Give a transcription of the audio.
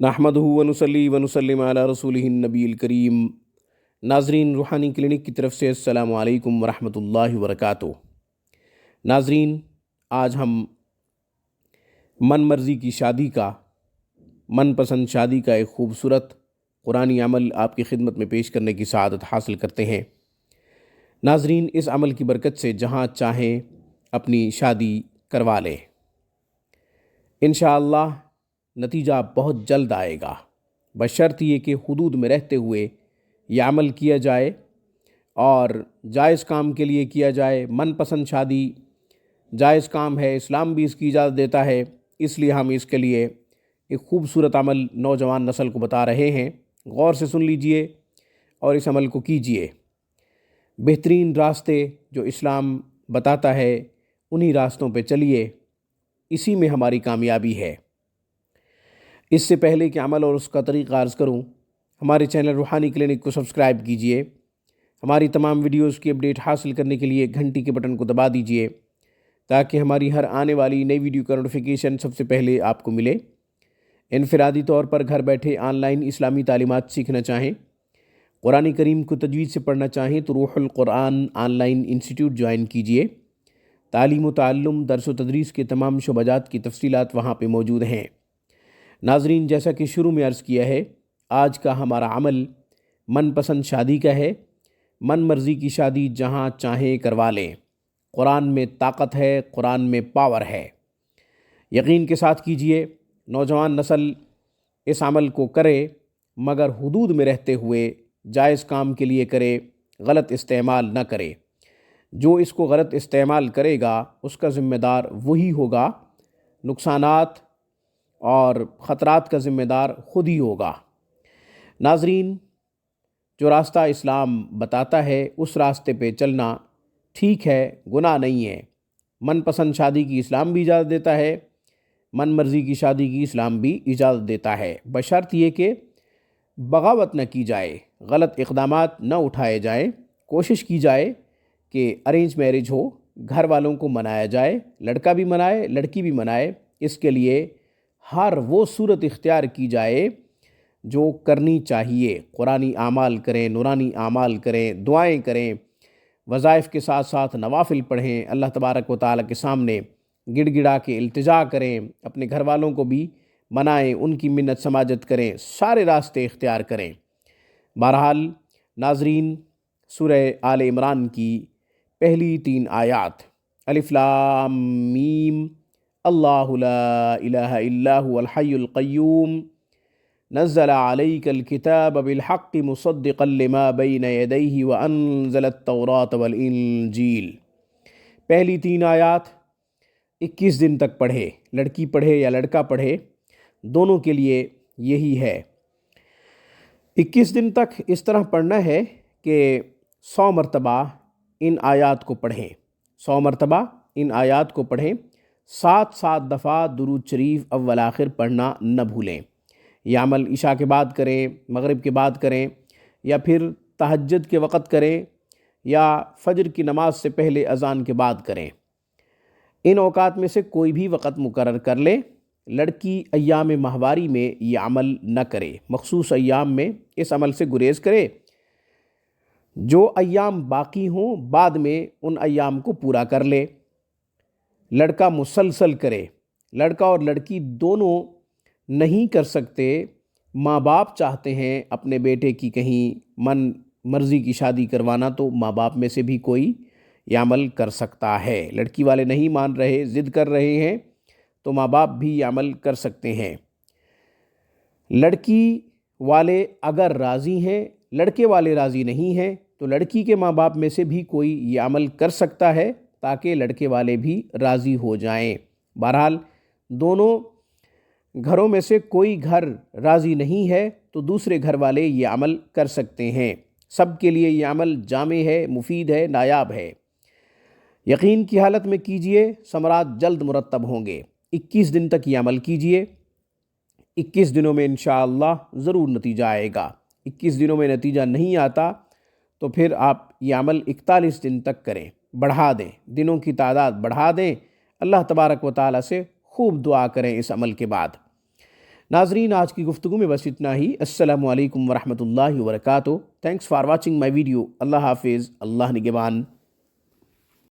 नहमदुहु व नुसल्ली व नुसल्लिम अला रसूलिहिन नबील करीम। नाज़रीन, रूहानी क्लिनिक की तरफ से अस्सलामु अलैकुम व रहमतुल्लाहि व बरकातुहू। नाज़रीन, आज हम मन मर्ज़ी की शादी का, मनपसंद शादी का एक ख़ूबसूरत कुरानी अमल आपकी खिदमत में पेश करने की सआदत हासिल करते हैं। नाज़रीन, इस अमल की बरकत से जहाँ चाहें अपनी शादी करवा लें। इंशाअल्लाह नतीजा बहुत जल्द आएगा, बशर्ते ये कि हुदूद में रहते हुए यह अमल किया जाए और जायज़ काम के लिए किया जाए। मनपसंद शादी जायज़ काम है, इस्लाम भी इसकी इजाज़त देता है, इसलिए हम इसके लिए एक ख़ूबसूरत अमल नौजवान नस्ल को बता रहे हैं। गौर से सुन लीजिए और इस अमल को कीजिए। बेहतरीन रास्ते जो इस्लाम बताता है उन्हीं रास्तों पे चलिए, इसी में हमारी कामयाबी है। इससे पहले कि अमल और उसका तरीक़ा अर्ज़ करूँ, हमारे चैनल रूहानी क्लिनिक को सब्सक्राइब कीजिए। हमारी तमाम वीडियोज़ की अपडेट हासिल करने के लिए घंटी के बटन को दबा दीजिए ताकि हमारी हर आने वाली नई वीडियो का नोटिफिकेशन सबसे पहले आपको मिले। इनफरादी तौर पर घर बैठे ऑनलाइन इस्लामी तालीमात सीखना चाहें, कुरानी करीम को तजवीज़ से पढ़ना चाहें तो रूहुल कुरान ऑनलाइन इंस्टीट्यूट ज्वाइन कीजिए। तालीम व ताल्लुम, दर्स व तदरीस के तमाम शुबजात की तफसीलात वहाँ पे मौजूद हैं। नाज़रीन, जैसा कि शुरू में अर्ज़ किया है, आज का हमारा अमल मनपसंद शादी का है। मन मर्ज़ी की शादी जहाँ चाहें करवा लें। कुरान में ताकत है, कुरान में पावर है। यकीन के साथ कीजिए, नौजवान नस्ल इस अमल को करे मगर हुदूद में रहते हुए जायज़ काम के लिए करे, गलत इस्तेमाल न करे। जो इसको गलत इस्तेमाल करेगा उसका ज़िम्मेदार वही होगा, नुकसानात और ख़तरात का ज़िम्मेदार खुद ही होगा। नाज़रीन, जो रास्ता इस्लाम बताता है उस रास्ते पे चलना ठीक है, गुनाह नहीं है। मनपसंद शादी की इस्लाम भी इजाज़त देता है, मन मर्ज़ी की शादी की इस्लाम भी इजाज़त देता है, बशर्ते ये कि बगावत न की जाए, गलत इक़दामात न उठाए जाए। कोशिश की जाए कि अरेंज मैरिज हो, घर वालों को मनाया जाए, लड़का भी मनाए लड़की भी मनाए। इसके लिए हर वो सूरत इख्तियार की जाए जो करनी चाहिए। कुरानी अमाल करें, नूरानी अमाल करें, दुआएं करें, वज़ाइफ के साथ साथ नवाफिल पढ़ें, अल्लाह तबारक व तआला के सामने गिड़गिड़ा के इल्तिजा करें, अपने घर वालों को भी मनाएं, उनकी मिन्नत समाजत करें, सारे रास्ते इख्तियार करें। बहरहाल नाज़रीन, सूरह आल इमरान की पहली 3 आयात, अलिफ लाम मीम, अल्लाहु ला इलाहा इल्ला हुवल हय्युल क़य्यूम, नज़्ज़ला अलैकल किताब बिल हक़्क़ि मुसद्दिक़न लिमा बैन यदैहि व अनज़लत तौरात वल इंजील। पहली 3 आयात 21 दिन तक पढ़े, लड़की पढ़े या लड़का पढ़े, दोनों के लिए यही है। 21 दिन तक इस तरह पढ़ना है कि 100 मरतबा इन आयात को पढ़ें, 100 मरतबा इन आयात को पढ़ें। 7 दफ़ा दुरूद शरीफ अव्वल आखिर पढ़ना न भूलें। यह अमल इशा के बाद करें, मगरिब के बाद करें, या फिर तहज्जुद के वक़्त करें, या फ़जर की नमाज से पहले अज़ान के बाद करें। इन औकात में से कोई भी वक़्त मुकर्रर कर लें। लड़की अय्याम माहवारी में यह अमल न करे, मखसूस अय्याम में इस अमल से गुरेज़ करे। जो अय्याम बाकी हों बाद में उन अय्याम को पूरा कर ले। लड़का मुसलसल करे, लड़का और लड़की दोनों नहीं कर सकते। माँ बाप चाहते हैं अपने बेटे की कहीं मन मर्ज़ी की शादी करवाना, तो माँ बाप में से भी कोई यह अमल कर सकता है। लड़की वाले नहीं मान रहे, ज़िद कर रहे हैं, तो माँ बाप भी यह अमल कर सकते हैं। लड़की वाले अगर राज़ी हैं, लड़के वाले राज़ी नहीं हैं, तो लड़की के माँ बाप में से भी कोई ये अमल कर सकता है ताकि लड़के वाले भी राज़ी हो जाएं। बहरहाल दोनों घरों में से कोई घर राज़ी नहीं है तो दूसरे घर वाले ये अमल कर सकते हैं। सब के लिए ये अमल जामे है, मुफीद है, नायाब है। यकीन की हालत में कीजिए, समरात जल्द मुरत्तब होंगे। 21 दिन तक ये अमल कीजिए। 21 दिनों में इंशाअल्लाह ज़रूर नतीजा आएगा। 21 दिनों में नतीजा नहीं आता तो फिर आप ये अमल 41 दिन तक करें, बढ़ा दें, दिनों की तादाद बढ़ा दें। अल्लाह तबारक व तआला से खूब दुआ करें इस अमल के बाद। ناظرین آج کی گفتگو میں بس اتنا ہی. السلام علیکم ورحمۃ اللہ وبرکاتہ. Thanks for watching my video. اللہ حافظ. اللہ نگہبان.